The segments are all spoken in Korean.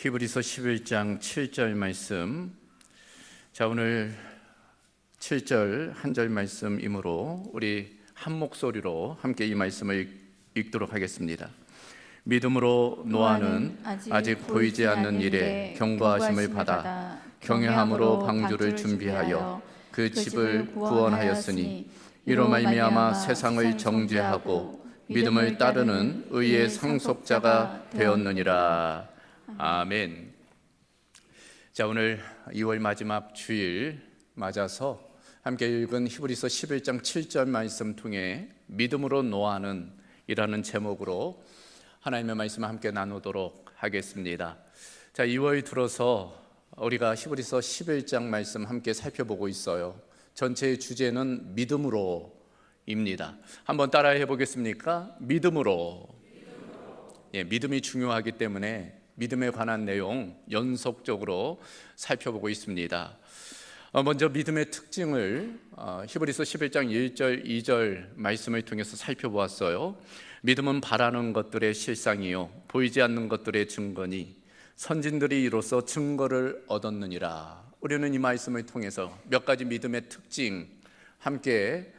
히브리서 11장 7절 말씀. 자, 오늘 7절 한 절 말씀이므로 우리 한 목소리로 함께 이 말씀을 읽도록 하겠습니다. 믿음으로 노아는 아직 보이지 않는 일에 경고하심을 받아 경외함으로 방주를 준비하여 그 집을 구원하였으니 이로 말미암아 세상을 정죄하고 믿음을 따르는 의의 상속자가 되었느니라. 아멘. 자, 오늘 2월 마지막 주일 맞아서 함께 읽은 히브리서 11장 7절 말씀 통해 믿음으로 노아는 이라는 제목으로 하나님의 말씀을 함께 나누도록 하겠습니다. 자, 2월 들어서 우리가 히브리서 11장 말씀 함께 살펴보고 있어요. 전체의 주제는 믿음으로입니다. 한번 따라해 보겠습니까? 믿음으로. 예, 믿음이 중요하기 때문에 믿음에 관한 내용 연속적으로 살펴보고 있습니다. 먼저 믿음의 특징을 히브리서 11장 1절 2절 말씀을 통해서 살펴보았어요. 믿음은 바라는 것들의 실상이요 보이지 않는 것들의 증거니 선진들이 이로써 증거를 얻었느니라. 우리는 이 말씀을 통해서 몇 가지 믿음의 특징 함께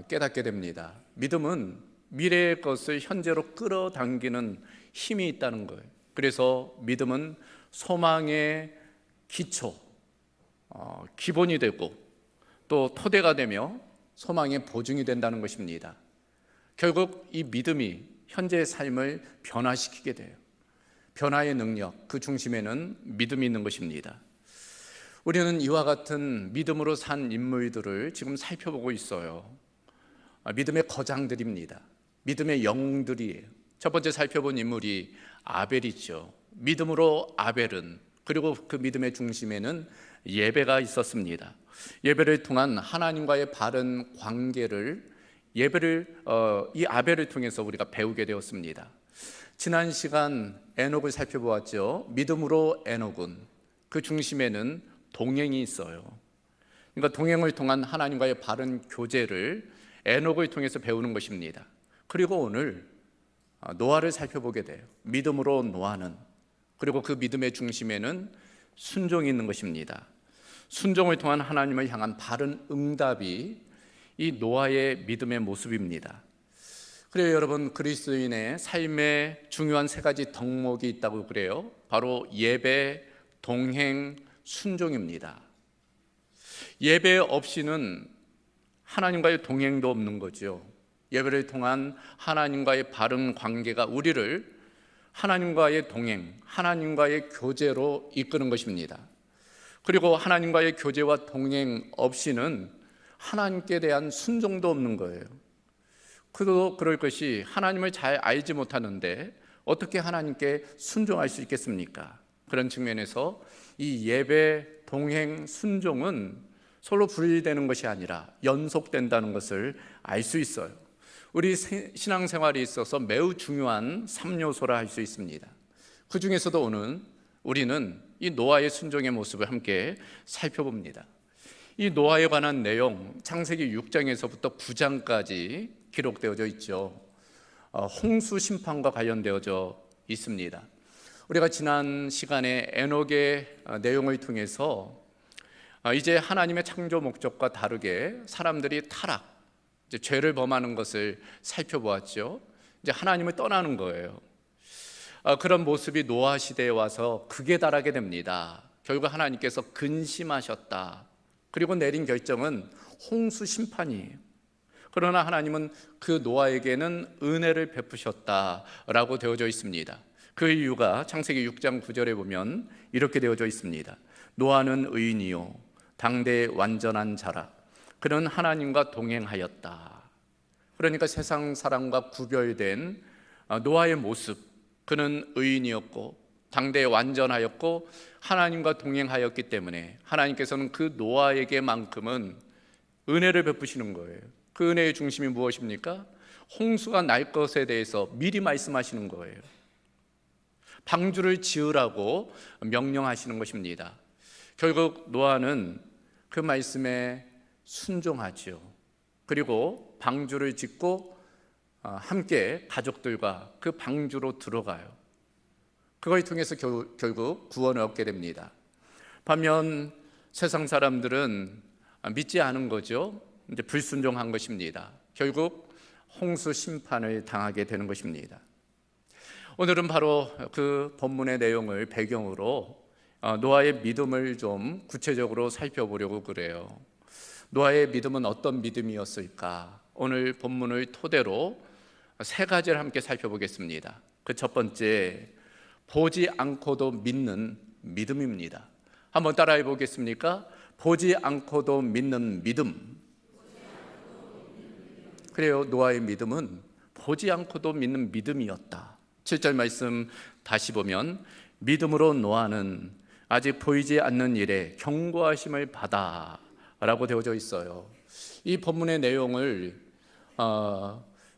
깨닫게 됩니다. 믿음은 미래의 것을 현재로 끌어당기는 힘이 있다는 거예요. 그래서 믿음은 소망의 기초, 기본이 되고 또 토대가 되며 소망의 보증이 된다는 것입니다. 결국 이 믿음이 현재의 삶을 변화시키게 돼요. 변화의 능력, 그 중심에는 믿음이 있는 것입니다. 우리는 이와 같은 믿음으로 산 인물들을 지금 살펴보고 있어요. 믿음의 거장들입니다. 믿음의 영웅들이에요. 첫 번째 살펴본 인물이 아벨이죠. 믿음으로 아벨은, 그리고 그 믿음의 중심에는 예배가 있었습니다. 예배를 통한 하나님과의 바른 관계를 이 아벨을 통해서 우리가 배우게 되었습니다. 지난 시간 에녹을 살펴보았죠. 믿음으로 에녹은 그 중심에는 동행이 있어요. 그러니까 동행을 통한 하나님과의 바른 교제를 에녹을 통해서 배우는 것입니다. 그리고 오늘 노아를 살펴보게 돼요. 믿음으로 노아는, 그리고 그 믿음의 중심에는 순종이 있는 것입니다. 순종을 통한 하나님을 향한 바른 응답이 이 노아의 믿음의 모습입니다. 그래요, 여러분, 그리스도인의 삶에 중요한 세 가지 덕목이 있다고 그래요. 바로 예배, 동행, 순종입니다. 예배 없이는 하나님과의 동행도 없는 거죠. 예배를 통한 하나님과의 바른 관계가 우리를 하나님과의 동행, 하나님과의 교제로 이끄는 것입니다. 그리고 하나님과의 교제와 동행 없이는 하나님께 대한 순종도 없는 거예요. 그럴 것이 하나님을 잘 알지 못하는데 어떻게 하나님께 순종할 수 있겠습니까? 그런 측면에서 이 예배, 동행, 순종은 서로 분리되는 것이 아니라 연속된다는 것을 알 수 있어요. 우리 신앙생활에 있어서 매우 중요한 3요소라 할 수 있습니다. 그 중에서도 오늘 우리는 이 노아의 순종의 모습을 함께 살펴봅니다. 이 노아에 관한 내용 창세기 6장에서부터 9장까지 기록되어져 있죠. 홍수 심판과 관련되어져 있습니다. 우리가 지난 시간에 에녹의 내용을 통해서 이제 하나님의 창조 목적과 다르게 사람들이 타락, 이제 죄를 범하는 것을 살펴보았죠. 이제 하나님을 떠나는 거예요. 그런 모습이 노아 시대에 와서 극에 달하게 됩니다. 결국 하나님께서 근심하셨다. 그리고 내린 결정은 홍수 심판이에요. 그러나 하나님은 그 노아에게는 은혜를 베푸셨다라고 되어져 있습니다. 그 이유가 창세기 6장 9절에 보면 이렇게 되어져 있습니다. 노아는 의인이요 당대의 완전한 자라. 그는 하나님과 동행하였다. 그러니까 세상 사람과 구별된 노아의 모습, 그는 의인이었고 당대에 완전하였고 하나님과 동행하였기 때문에 하나님께서는 그 노아에게만큼은 은혜를 베푸시는 거예요. 그 은혜의 중심이 무엇입니까? 홍수가 날 것에 대해서 미리 말씀하시는 거예요. 방주를 지으라고 명령하시는 것입니다. 결국 노아는 그 말씀에 순종하죠. 그리고 방주를 짓고 함께 가족들과 그 방주로 들어가요. 그걸 통해서 결국 구원을 얻게 됩니다. 반면 세상 사람들은 믿지 않은 거죠. 이제 불순종한 것입니다. 결국 홍수 심판을 당하게 되는 것입니다. 오늘은 바로 그 본문의 내용을 배경으로 노아의 믿음을 좀 구체적으로 살펴보려고 그래요. 노아의 믿음은 어떤 믿음이었을까? 오늘 본문을 토대로 세 가지를 함께 살펴보겠습니다. 그 첫 번째, 보지 않고도 믿는 믿음입니다. 한번 따라해 보겠습니까? 보지 않고도 믿는 믿음. 그래요, 노아의 믿음은 보지 않고도 믿는 믿음이었다. 7절 말씀 다시 보면 믿음으로 노아는 아직 보이지 않는 일에 경고하심을 받아 라고 되어져 있어요. 이 본문의 내용을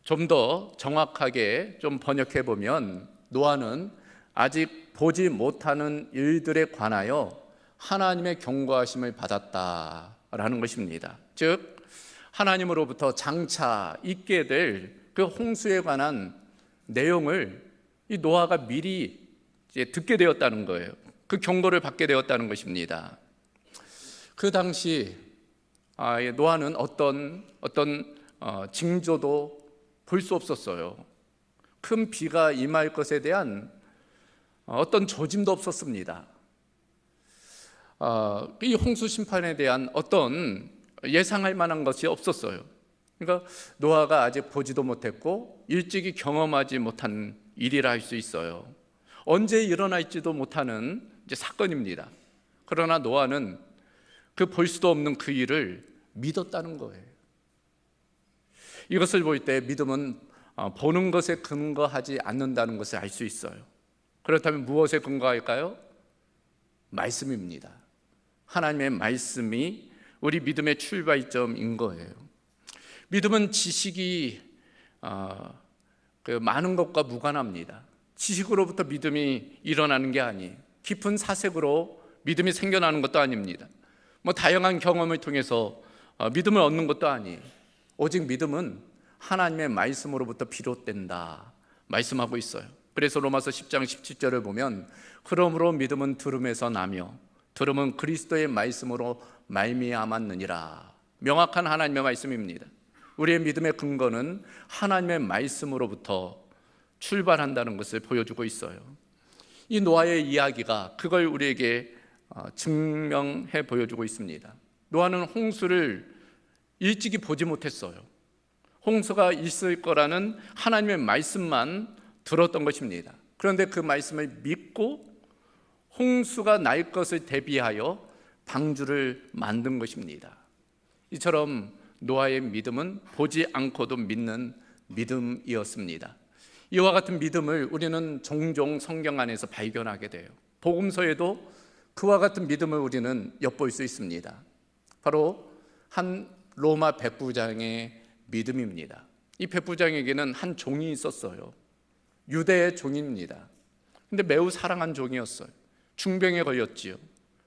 좀 더 정확하게 좀 번역해 보면 노아는 아직 보지 못하는 일들에 관하여 하나님의 경고하심을 받았다라는 것입니다. 즉 하나님으로부터 장차 있게 될 그 홍수에 관한 내용을 이 노아가 미리 이제 듣게 되었다는 거예요. 그 경고를 받게 되었다는 것입니다. 그 당시 노아는 어떤 징조도 볼 수 없었어요. 큰 비가 임할 것에 대한 어떤 조짐도 없었습니다. 이 홍수 심판에 대한 어떤 예상할 만한 것이 없었어요. 그러니까 노아가 아직 보지도 못했고 일찍이 경험하지 못한 일이라 할 수 있어요. 언제 일어날지도 못하는 이제 사건입니다. 그러나 노아는 그 볼 수도 없는 그 일을 믿었다는 거예요. 이것을 볼 때 믿음은 보는 것에 근거하지 않는다는 것을 알 수 있어요. 그렇다면 무엇에 근거할까요? 말씀입니다. 하나님의 말씀이 우리 믿음의 출발점인 거예요. 믿음은 지식이 많은 것과 무관합니다. 지식으로부터 믿음이 일어나는 게 아니에요. 깊은 사색으로 믿음이 생겨나는 것도 아닙니다. 다양한 경험을 통해서 믿음을 얻는 것도 아니에요. 오직 믿음은 하나님의 말씀으로부터 비롯된다 말씀하고 있어요. 그래서 로마서 10장 17절을 보면 그러므로 믿음은 들음에서 나며 들음은 그리스도의 말씀으로 말미암았느니라. 명확한 하나님의 말씀입니다. 우리의 믿음의 근거는 하나님의 말씀으로부터 출발한다는 것을 보여주고 있어요. 이 노아의 이야기가 그걸 우리에게 증명해 보여주고 있습니다. 노아는 홍수를 일찍이 보지 못했어요. 홍수가 있을 거라는 하나님의 말씀만 들었던 것입니다. 그런데 그 말씀을 믿고 홍수가 날 것을 대비하여 방주를 만든 것입니다. 이처럼 노아의 믿음은 보지 않고도 믿는 믿음이었습니다. 이와 같은 믿음을 우리는 종종 성경 안에서 발견하게 돼요. 복음서에도 그와 같은 믿음을 우리는 엿볼 수 있습니다. 바로 한 로마 백부장의 믿음입니다. 이 백부장에게는 한 종이 있었어요. 유대의 종입니다. 근데 매우 사랑한 종이었어요. 중병에 걸렸지요.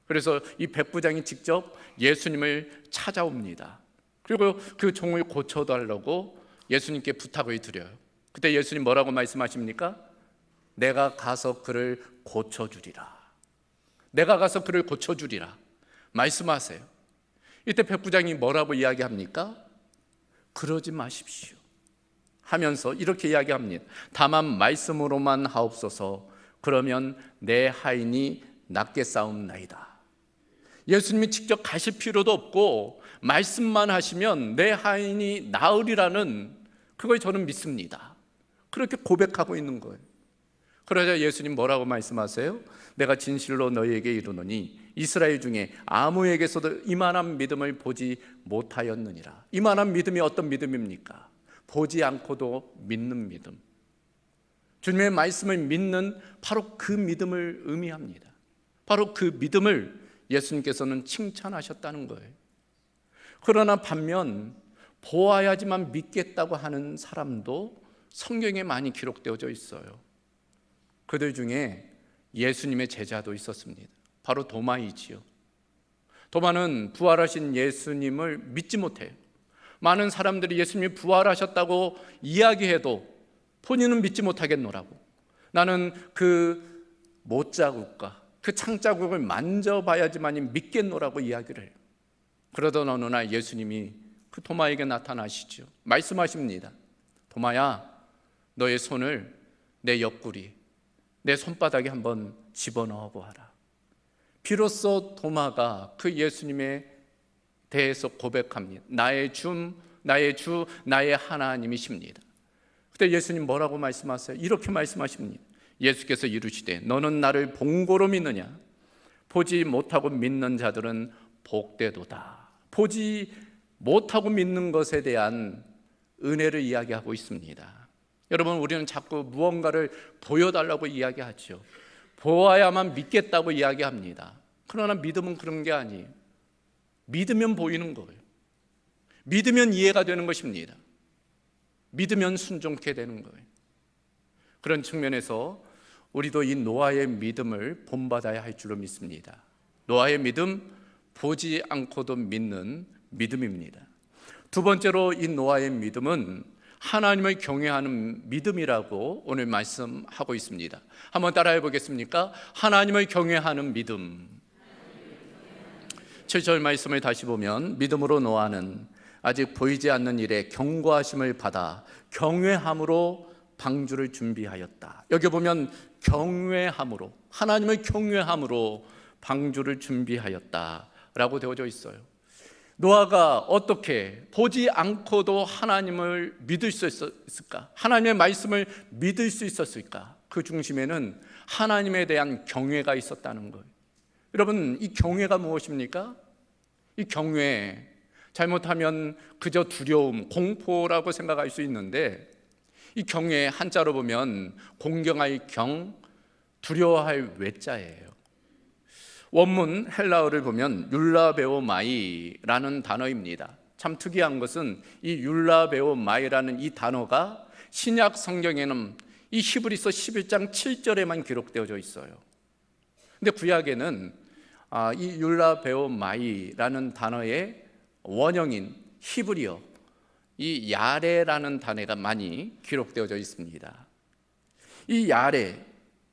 그래서 이 백부장이 직접 예수님을 찾아옵니다. 그리고 그 종을 고쳐달라고 예수님께 부탁을 드려요. 그때 예수님 뭐라고 말씀하십니까? 내가 가서 그를 고쳐주리라. 내가 가서 그를 고쳐주리라 말씀하세요. 이때 백부장이 뭐라고 이야기합니까? 그러지 마십시오 하면서 이렇게 이야기합니다. 다만 말씀으로만 하옵소서. 그러면 내 하인이 낫겠사옵나이다. 예수님이 직접 가실 필요도 없고 말씀만 하시면 내 하인이 나으리라는 그걸 저는 믿습니다. 그렇게 고백하고 있는 거예요. 그러자 예수님 뭐라고 말씀하세요? 내가 진실로 너희에게 이르노니 이스라엘 중에 아무에게서도 이만한 믿음을 보지 못하였느니라. 이만한 믿음이 어떤 믿음입니까? 보지 않고도 믿는 믿음. 주님의 말씀을 믿는 바로 그 믿음을 의미합니다. 바로 그 믿음을 예수님께서는 칭찬하셨다는 거예요. 그러나 반면 보아야지만 믿겠다고 하는 사람도 성경에 많이 기록되어져 있어요. 그들 중에 예수님의 제자도 있었습니다. 바로 도마이지요. 도마는 부활하신 예수님을 믿지 못해요. 많은 사람들이 예수님이 부활하셨다고 이야기해도 본인은 믿지 못하겠노라고. 나는 그 못자국과 그 창자국을 만져봐야지만이 믿겠노라고 이야기를 해요. 그러던 어느 날 예수님이 그 도마에게 나타나시죠. 말씀하십니다. 도마야, 너의 손을 내 옆구리, 내 손바닥에 한번 집어넣어 보아라. 비로소 도마가 그 예수님에 대해서 고백합니다. 나의 주, 나의 하나님이십니다. 그때 예수님 뭐라고 말씀하세요? 이렇게 말씀하십니다. 예수께서 이르시되 너는 나를 본고로 믿느냐? 보지 못하고 믿는 자들은 복되도다. 보지 못하고 믿는 것에 대한 은혜를 이야기하고 있습니다. 여러분, 우리는 자꾸 무언가를 보여달라고 이야기하죠. 보아야만 믿겠다고 이야기합니다. 그러나 믿음은 그런 게 아니에요. 믿으면 보이는 거예요. 믿으면 이해가 되는 것입니다. 믿으면 순종케 되는 거예요. 그런 측면에서 우리도 이 노아의 믿음을 본받아야 할 줄로 믿습니다. 노아의 믿음, 보지 않고도 믿는 믿음입니다. 두 번째로 이 노아의 믿음은 하나님을 경외하는 믿음이라고 오늘 말씀하고 있습니다. 한번 따라해 보겠습니까? 하나님을 경외하는 믿음. 7절 말씀을 다시 보면 믿음으로 노아는 아직 보이지 않는 일에 경고하심을 받아 경외함으로 방주를 준비하였다. 여기 보면 경외함으로, 하나님을 경외함으로 방주를 준비하였다라고 되어져 있어요. 노아가 어떻게 보지 않고도 하나님을 믿을 수 있었을까? 하나님의 말씀을 믿을 수 있었을까? 그 중심에는 하나님에 대한 경외가 있었다는 거예요. 여러분, 이 경외가 무엇입니까? 이 경외, 잘못하면 그저 두려움, 공포라고 생각할 수 있는데, 이 경외 한자로 보면 공경할 경, 두려워할 외자예요. 원문 헬라어를 보면 율라베오마이라는 단어입니다. 참 특이한 것은 이 율라베오마이라는 이 단어가 신약 성경에는 이 히브리서 11장 7절에만 기록되어져 있어요. 근데 구약에는 이 율라베오마이라는 단어의 원형인 히브리어 이 야레라는 단어가 많이 기록되어져 있습니다. 이 야레,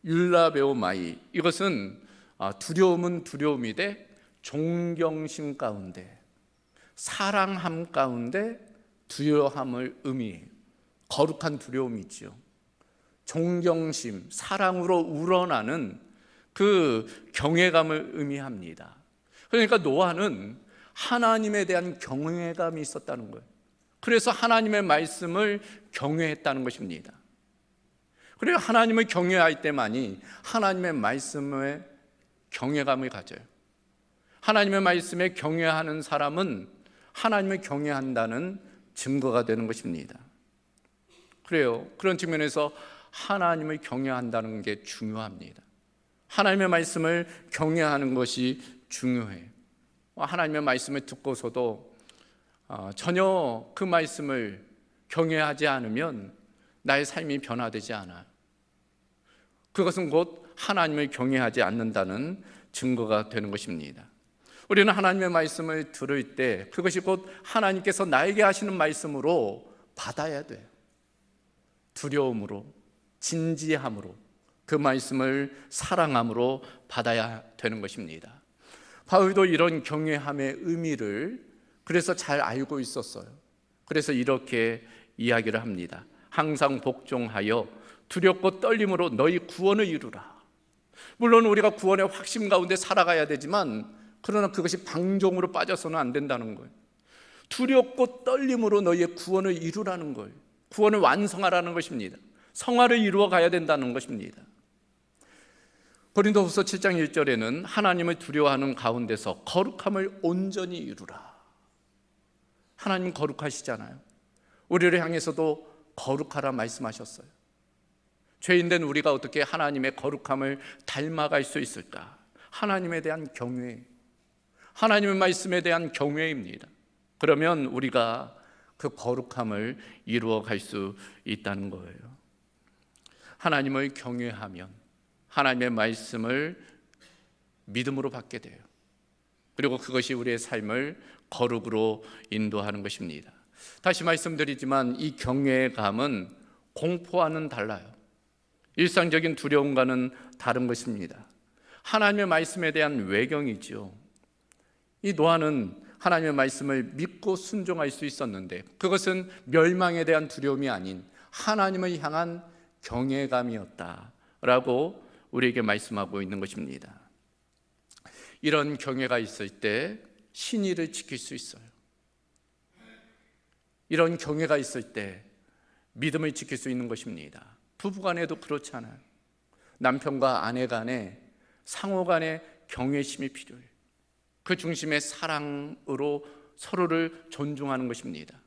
율라베오마이, 이것은 두려움은 두려움이되 존경심 가운데, 사랑함 가운데 두려움을 의미해요. 거룩한 두려움이지요. 존경심, 사랑으로 우러나는 그 경외감을 의미합니다. 그러니까 노아는 하나님에 대한 경외감이 있었다는 거예요. 그래서 하나님의 말씀을 경외했다는 것입니다. 그래서 하나님을 경외할 때만이 하나님의 말씀에 경외감을 가져요. 하나님의 말씀에 경외하는 사람은 하나님을 경외한다는 증거가 되는 것입니다. 그래요. 그런 측면에서 하나님을 경외한다는 게 중요합니다. 하나님의 말씀을 경외하는 것이 중요해요. 하나님의 말씀을 듣고서도 전혀 그 말씀을 경외하지 않으면 나의 삶이 변화되지 않아요. 그것은 곧 하나님을 경외하지 않는다는 증거가 되는 것입니다. 우리는 하나님의 말씀을 들을 때 그것이 곧 하나님께서 나에게 하시는 말씀으로 받아야 돼요. 두려움으로, 진지함으로, 그 말씀을 사랑함으로 받아야 되는 것입니다. 바울도 이런 경외함의 의미를 그래서 잘 알고 있었어요. 그래서 이렇게 이야기를 합니다. 항상 복종하여 두렵고 떨림으로 너희 구원을 이루라. 물론 우리가 구원의 확신 가운데 살아가야 되지만 그러나 그것이 방종으로 빠져서는 안 된다는 거예요. 두렵고 떨림으로 너희의 구원을 이루라는 거예요. 구원을 완성하라는 것입니다. 성화를 이루어 가야 된다는 것입니다. 고린도후서 7장 1절에는 하나님을 두려워하는 가운데서 거룩함을 온전히 이루라. 하나님 거룩하시잖아요. 우리를 향해서도 거룩하라 말씀하셨어요. 죄인된 우리가 어떻게 하나님의 거룩함을 닮아갈 수 있을까? 하나님에 대한 경외, 하나님의 말씀에 대한 경외입니다. 그러면 우리가 그 거룩함을 이루어 갈 수 있다는 거예요. 하나님을 경외하면 하나님의 말씀을 믿음으로 받게 돼요. 그리고 그것이 우리의 삶을 거룩으로 인도하는 것입니다. 다시 말씀드리지만 이 경외감은 공포와는 달라요. 일상적인 두려움과는 다른 것입니다. 하나님의 말씀에 대한 외경이지요. 이 노아는 하나님의 말씀을 믿고 순종할 수 있었는데 그것은 멸망에 대한 두려움이 아닌 하나님을 향한 경외감이었다라고 우리에게 말씀하고 있는 것입니다. 이런 경외가 있을 때 신의를 지킬 수 있어요. 이런 경외가 있을 때 믿음을 지킬 수 있는 것입니다. 부부간에도 그렇잖아요. 남편과 아내 간에 상호 간에 경외심이 필요해요. 그 중심에 사랑으로 서로를 존중하는 것입니다.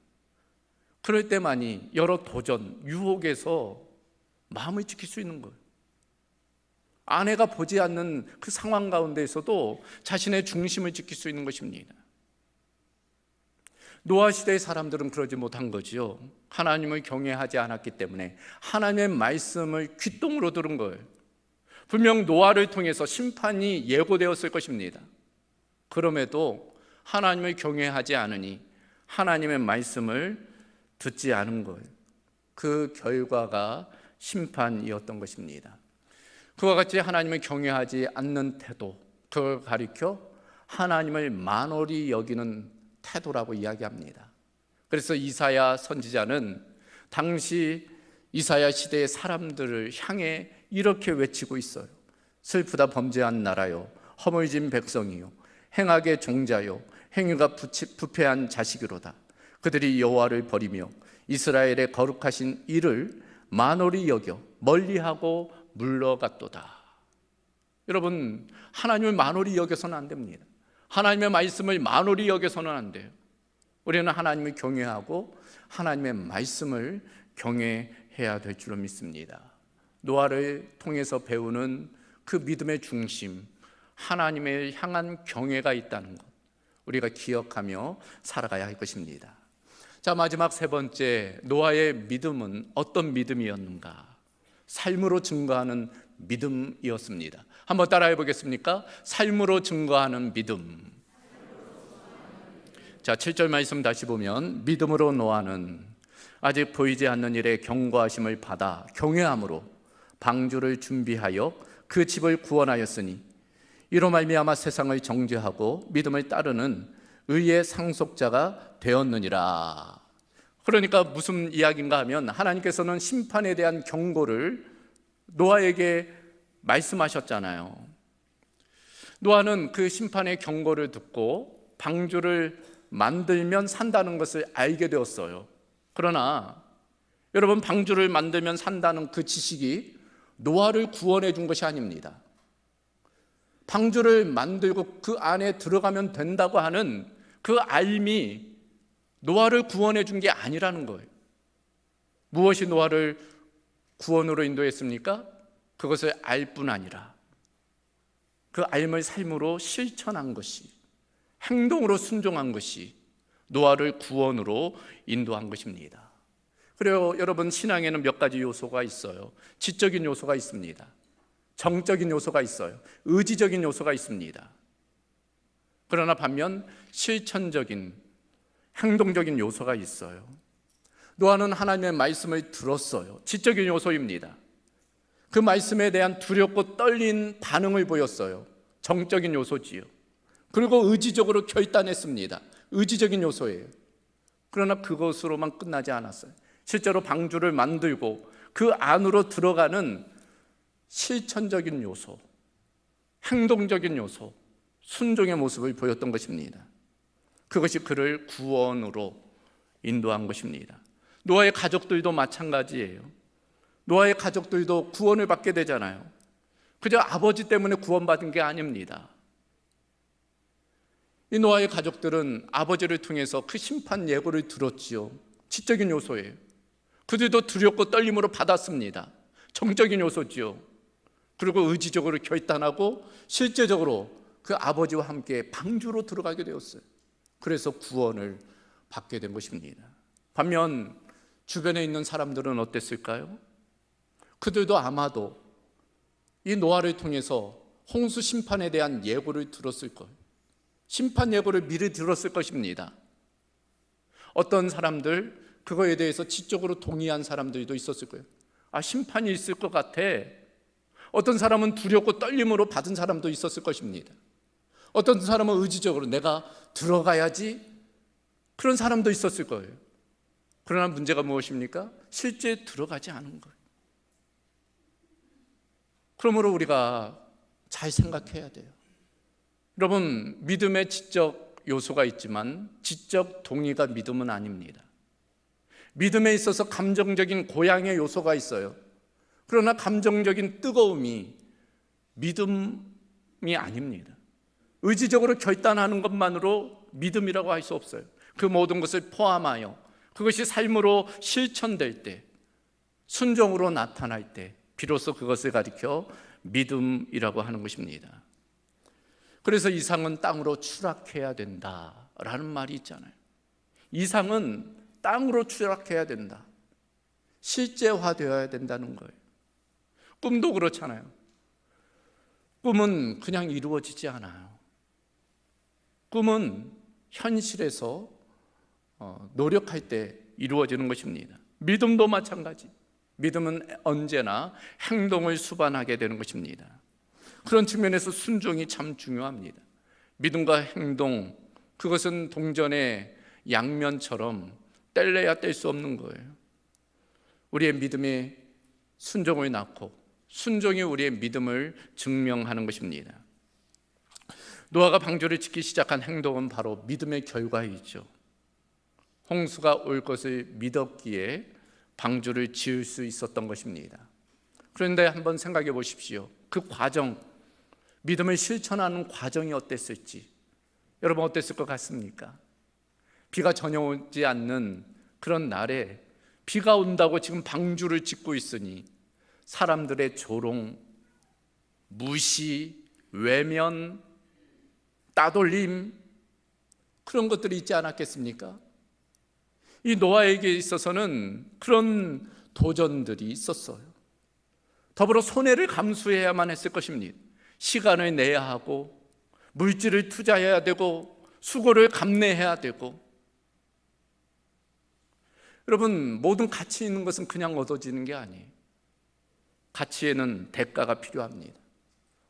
그럴 때만이 여러 도전, 유혹에서 마음을 지킬 수 있는 거예요. 아내가 보지 않는 그 상황 가운데에서도 자신의 중심을 지킬 수 있는 것입니다. 노아 시대의 사람들은 그러지 못한 거지요. 하나님을 경외하지 않았기 때문에 하나님의 말씀을 귓등으로 들은 거예요. 분명 노아를 통해서 심판이 예고되었을 것입니다. 그럼에도 하나님을 경외하지 않으니 하나님의 말씀을 듣지 않은 거예요. 그 결과가 심판이었던 것입니다. 그와 같이 하나님을 경외하지 않는 태도, 그걸 가리켜 하나님을 만홀히 여기는 태도라고 이야기합니다. 그래서 이사야 선지자는 당시 이사야 시대의 사람들을 향해 이렇게 외치고 있어요. 슬프다 범죄한 나라요, 허물진 백성이요, 행악의 종자요, 행위가 부패한 자식이로다. 그들이 여호와를 버리며 이스라엘의 거룩하신 이를 만홀히 여겨 멀리하고 물러갔도다. 여러분, 하나님을 만홀히 여겨서는 안 됩니다. 하나님의 말씀을 만홀히 여겨서는 안 돼요. 우리는 하나님을 경외하고 하나님의 말씀을 경외해야 될 줄로 믿습니다. 노아를 통해서 배우는 그 믿음의 중심, 하나님을 향한 경외가 있다는 것, 우리가 기억하며 살아가야 할 것입니다. 자, 마지막 세 번째, 노아의 믿음은 어떤 믿음이었는가? 삶으로 증거하는 믿음이었습니다. 한번 따라해 보겠습니까? 삶으로 증거하는 믿음. 자, 7절 말씀 다시 보면 믿음으로 노아는 아직 보이지 않는 일에 경고하심을 받아 경외함으로 방주를 준비하여 그 집을 구원하였으니 이로 말미암아 세상을 정죄하고 믿음을 따르는 의의 상속자가 되었느니라. 그러니까 무슨 이야기인가 하면 하나님께서는 심판에 대한 경고를 노아에게 말씀하셨잖아요. 노아는 그 심판의 경고를 듣고 방주를 만들면 산다는 것을 알게 되었어요. 그러나 여러분, 방주를 만들면 산다는 그 지식이 노아를 구원해 준 것이 아닙니다. 방주를 만들고 그 안에 들어가면 된다고 하는 그 알미 노아를 구원해 준 게 아니라는 거예요. 무엇이 노아를 구원으로 인도했습니까? 그것을 알 뿐 아니라 그 알을 삶으로 실천한 것이, 행동으로 순종한 것이 노아를 구원으로 인도한 것입니다. 그래요, 여러분, 신앙에는 몇 가지 요소가 있어요. 지적인 요소가 있습니다. 정적인 요소가 있어요. 의지적인 요소가 있습니다. 그러나 반면 실천적인, 행동적인 요소가 있어요. 노아는 하나님의 말씀을 들었어요. 지적인 요소입니다. 그 말씀에 대한 두렵고 떨린 반응을 보였어요. 정적인 요소지요. 그리고 의지적으로 결단했습니다. 의지적인 요소예요. 그러나 그것으로만 끝나지 않았어요. 실제로 방주를 만들고 그 안으로 들어가는 실천적인 요소, 행동적인 요소, 순종의 모습을 보였던 것입니다. 그것이 그를 구원으로 인도한 것입니다. 노아의 가족들도 마찬가지예요. 노아의 가족들도 구원을 받게 되잖아요. 그저 아버지 때문에 구원받은 게 아닙니다. 이 노아의 가족들은 아버지를 통해서 그 심판 예고를 들었지요. 지적인 요소예요. 그들도 두렵고 떨림으로 받았습니다. 정적인 요소지요. 그리고 의지적으로 결단하고 실제적으로 그 아버지와 함께 방주로 들어가게 되었어요. 그래서 구원을 받게 된 것입니다. 반면 주변에 있는 사람들은 어땠을까요? 그들도 아마도 이 노아를 통해서 홍수 심판에 대한 예고를 들었을 거예요. 심판 예고를 미리 들었을 것입니다. 어떤 사람들, 그거에 대해서 지적으로 동의한 사람들도 있었을 거예요. 심판이 있을 것 같아. 어떤 사람은 두렵고 떨림으로 받은 사람도 있었을 것입니다. 어떤 사람은 의지적으로 내가 들어가야지, 그런 사람도 있었을 거예요. 그러나 문제가 무엇입니까? 실제 들어가지 않은 거예요. 그러므로 우리가 잘 생각해야 돼요. 여러분, 믿음의 지적 요소가 있지만 지적 동의가 믿음은 아닙니다. 믿음에 있어서 감정적인 고양의 요소가 있어요. 그러나 감정적인 뜨거움이 믿음이 아닙니다. 의지적으로 결단하는 것만으로 믿음이라고 할 수 없어요. 그 모든 것을 포함하여 그것이 삶으로 실천될 때, 순종으로 나타날 때 비로소 그것을 가리켜 믿음이라고 하는 것입니다. 그래서 이상은 땅으로 추락해야 된다라는 말이 있잖아요. 이상은 땅으로 추락해야 된다. 실제화되어야 된다는 거예요. 꿈도 그렇잖아요. 꿈은 그냥 이루어지지 않아요. 꿈은 현실에서 노력할 때 이루어지는 것입니다. 믿음도 마찬가지. 믿음은 언제나 행동을 수반하게 되는 것입니다. 그런 측면에서 순종이 참 중요합니다. 믿음과 행동, 그것은 동전의 양면처럼 뗄래야 뗄 수 없는 거예요. 우리의 믿음이 순종을 낳고 순종이 우리의 믿음을 증명하는 것입니다. 노아가 방주를 짓기 시작한 행동은 바로 믿음의 결과이죠. 홍수가 올 것을 믿었기에 방주를 지을 수 있었던 것입니다. 그런데 한번 생각해 보십시오. 그 과정, 믿음을 실천하는 과정이 어땠을지. 여러분, 어땠을 것 같습니까? 비가 전혀 오지 않는 그런 날에 비가 온다고 지금 방주를 짓고 있으니 사람들의 조롱, 무시, 외면, 따돌림, 그런 것들이 있지 않았겠습니까? 이 노아에게 있어서는 그런 도전들이 있었어요. 더불어 손해를 감수해야만 했을 것입니다. 시간을 내야 하고 물질을 투자해야 되고 수고를 감내해야 되고. 여러분, 모든 가치 있는 것은 그냥 얻어지는 게 아니에요. 가치에는 대가가 필요합니다.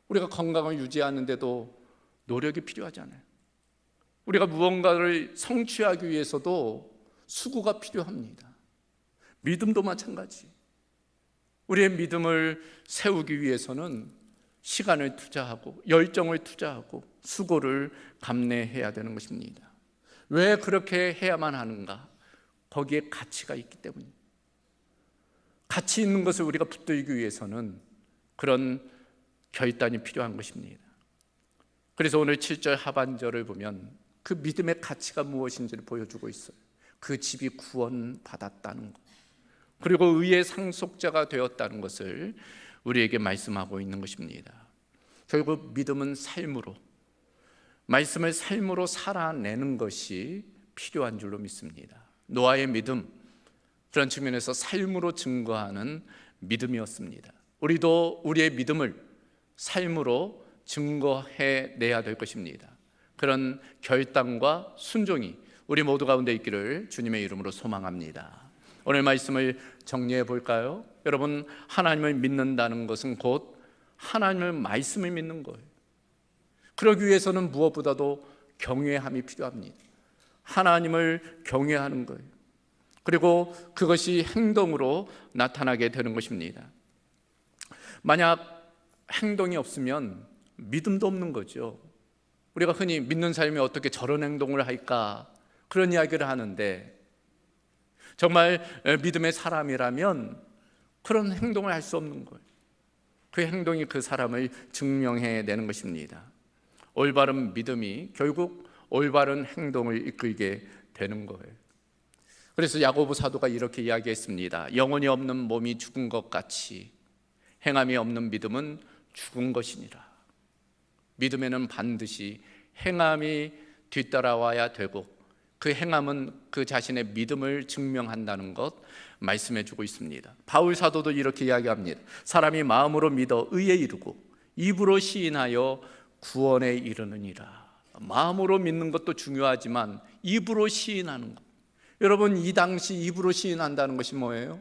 우리가 건강을 유지하는데도 노력이 필요하잖아요. 우리가 무언가를 성취하기 위해서도 수고가 필요합니다. 믿음도 마찬가지. 우리의 믿음을 세우기 위해서는 시간을 투자하고 열정을 투자하고 수고를 감내해야 되는 것입니다. 왜 그렇게 해야만 하는가? 거기에 가치가 있기 때문입니다. 가치 있는 것을 우리가 붙들기 위해서는 그런 결단이 필요한 것입니다. 그래서 오늘 7절 하반절을 보면 그 믿음의 가치가 무엇인지를 보여주고 있어요. 그 집이 구원받았다는 것, 그리고 의의 상속자가 되었다는 것을 우리에게 말씀하고 있는 것입니다. 결국 믿음은 삶으로, 말씀을 삶으로 살아내는 것이 필요한 줄로 믿습니다. 노아의 믿음, 그런 측면에서 삶으로 증거하는 믿음이었습니다. 우리도 우리의 믿음을 삶으로 증거해내야 될 것입니다. 그런 결단과 순종이 우리 모두 가운데 있기를 주님의 이름으로 소망합니다. 오늘 말씀을 정리해 볼까요? 여러분, 하나님을 믿는다는 것은 곧 하나님의 말씀을 믿는 거예요. 그러기 위해서는 무엇보다도 경외함이 필요합니다. 하나님을 경외하는 거예요. 그리고 그것이 행동으로 나타나게 되는 것입니다. 만약 행동이 없으면 믿음도 없는 거죠. 우리가 흔히 믿는 삶이 어떻게 저런 행동을 할까, 그런 이야기를 하는데, 정말 믿음의 사람이라면 그런 행동을 할 수 없는 거예요. 그 행동이 그 사람을 증명해내는 것입니다. 올바른 믿음이 결국 올바른 행동을 이끌게 되는 거예요. 그래서 야고보 사도가 이렇게 이야기했습니다. 영혼이 없는 몸이 죽은 것 같이 행함이 없는 믿음은 죽은 것이니라. 믿음에는 반드시 행함이 뒤따라와야 되고 그 행함은 그 자신의 믿음을 증명한다는 것 말씀해 주고 있습니다. 바울 사도도 이렇게 이야기합니다. 사람이 마음으로 믿어 의에 이르고 입으로 시인하여 구원에 이르느니라. 마음으로 믿는 것도 중요하지만 입으로 시인하는 것. 여러분, 이 당시 입으로 시인한다는 것이 뭐예요?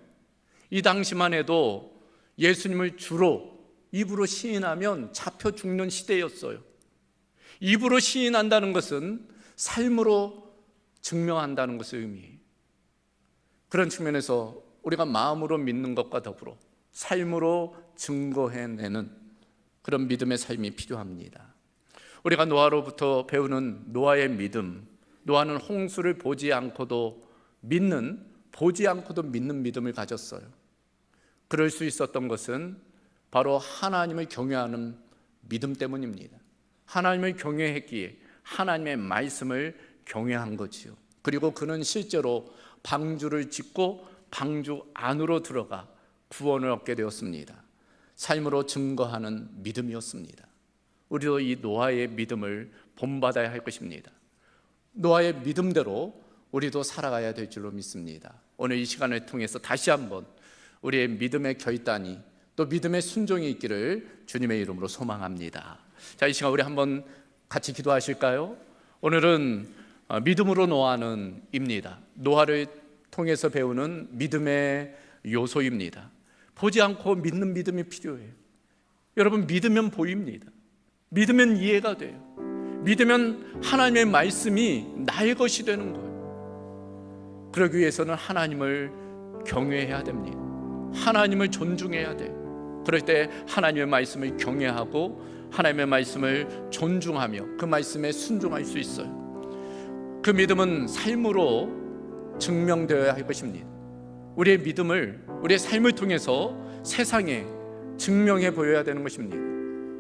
이 당시만 해도 예수님을 주로 입으로 시인하면 잡혀 죽는 시대였어요. 입으로 시인한다는 것은 삶으로 증명한다는 것을 의미해요. 그런 측면에서 우리가 마음으로 믿는 것과 더불어 삶으로 증거해내는 그런 믿음의 삶이 필요합니다. 우리가 노아로부터 배우는 노아의 믿음, 노아는 홍수를 보지 않고도 믿는 믿음을 가졌어요. 그럴 수 있었던 것은 바로 하나님을 경외하는 믿음 때문입니다. 하나님을 경외했기에 하나님의 말씀을 경외한 거지요. 그리고 그는 실제로 방주를 짓고 방주 안으로 들어가 구원을 얻게 되었습니다. 삶으로 증거하는 믿음이었습니다. 우리도 이 노아의 믿음을 본받아야 할 것입니다. 노아의 믿음대로 우리도 살아가야 될 줄로 믿습니다. 오늘 이 시간을 통해서 다시 한번 우리의 믿음의 결단이 또 믿음의 순종이 있기를 주님의 이름으로 소망합니다. 자, 이 시간 우리 한번 같이 기도하실까요? 오늘은 믿음으로 노아는 입니다. 노아를 통해서 배우는 믿음의 요소입니다. 보지 않고 믿는 믿음이 필요해요. 여러분, 믿으면 보입니다. 믿으면 이해가 돼요. 믿으면 하나님의 말씀이 나의 것이 되는 거예요. 그러기 위해서는 하나님을 경외해야 됩니다. 하나님을 존중해야 돼요. 그럴 때 하나님의 말씀을 경외하고 하나님의 말씀을 존중하며 그 말씀에 순종할 수 있어요. 그 믿음은 삶으로 증명되어야 할 것입니다. 우리의 믿음을 우리의 삶을 통해서 세상에 증명해 보여야 되는 것입니다.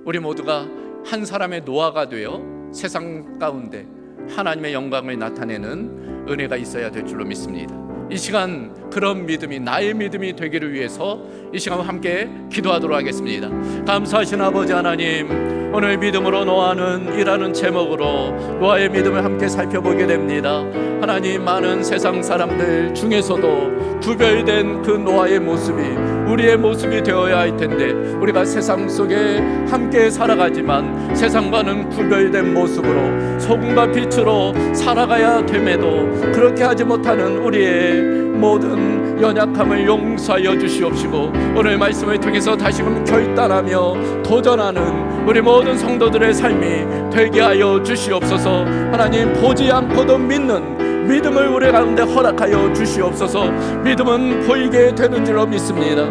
우리 모두가 한 사람의 노아가 되어 세상 가운데 하나님의 영광을 나타내는 은혜가 있어야 될 줄로 믿습니다. 이 시간 그런 믿음이 나의 믿음이 되기를 위해서 이 시간 함께 기도하도록 하겠습니다. 감사하신 아버지 하나님, 오늘 믿음으로 노아는 이라는 제목으로 노아의 믿음을 함께 살펴보게 됩니다. 하나님, 많은 세상 사람들 중에서도 구별된 그 노아의 모습이 우리의 모습이 되어야 할 텐데, 우리가 세상 속에 함께 살아가지만 세상과는 구별된 모습으로 소금과 빛으로 살아가야 됨에도 그렇게 하지 못하는 우리의 모든 연약함을 용서하여 주시옵시고, 오늘 말씀을 통해서 다시금 결단하며 도전하는 우리 모든 성도들의 삶이 되게 하여 주시옵소서. 하나님, 보지 않고도 믿는 믿음을 우리 가운데 허락하여 주시옵소서. 믿음은 보이게 되는 줄로 믿습니다.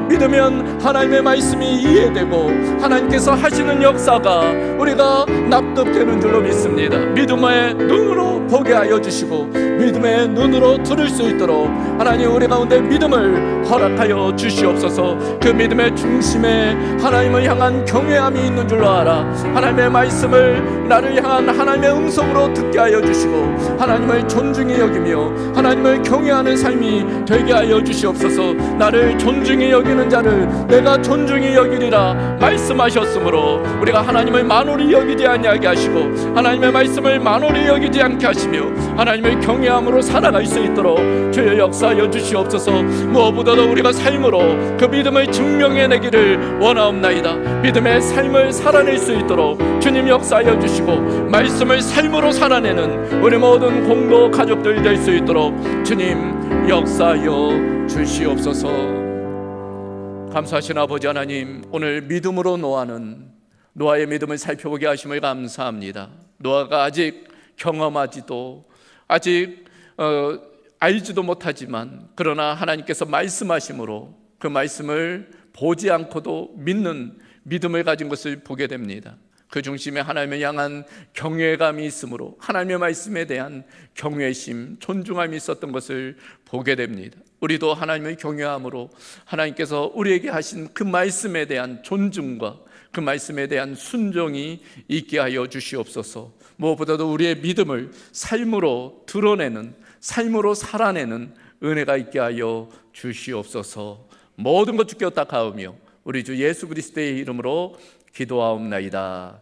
믿으면 하나님의 말씀이 이해되고 하나님께서 하시는 역사가 우리가 납득되는 줄로 믿습니다. 믿음의 눈으로 보게 하여 주시고 믿음의 눈으로 들을 수 있도록 하나님 우리 가운데 믿음을 허락하여 주시옵소서. 그 믿음의 중심에 하나님을 향한 경외함이 있는 줄로 알아 하나님의 말씀을 나를 향한 하나님의 음성으로 듣게 하여 주시고 하나님을 존중히 여기며 하나님을 경외하는 삶이 되게 하여 주시옵소서. 나를 존중히 여기는 자를 내가 존중히 여기리라 말씀하셨으므로 우리가 하나님을 만홀히 여기지 아니하게 하시고 하나님의 말씀을 만홀히 여기지 않게 하시며 하나님을 경외함으로 살아갈 수 있도록 주여 역사하여 주시옵소서. 무엇보다도 우리가 삶으로 그 믿음을 증명해내기를 원하옵나이다. 믿음의 삶을 살아낼 수 있도록 주님 역사하여 주시고 말씀을 삶으로 살아내는 우리 모든 공도 가족들 될 수 있도록 주님 역사하여 주시옵소서. 감사하신 아버지 하나님, 오늘 믿음으로 노아의 믿음을 살펴보게 하심을 감사합니다. 노아가 아직 경험하지도 아직 알지도 못하지만 그러나 하나님께서 말씀하심으로 그 말씀을 보지 않고도 믿는 믿음을 가진 것을 보게 됩니다. 그 중심에 하나님을 향한 경외감이 있으므로 하나님의 말씀에 대한 경외심, 존중함이 있었던 것을 보게 됩니다. 우리도 하나님을 경외함으로 하나님께서 우리에게 하신 그 말씀에 대한 존중과 그 말씀에 대한 순종이 있게 하여 주시옵소서. 무엇보다도 우리의 믿음을 삶으로 드러내는, 삶으로 살아내는 은혜가 있게 하여 주시옵소서. 모든 것 주께 탁하오며 우리 주 예수 그리스도의 이름으로 기도하옵나이다.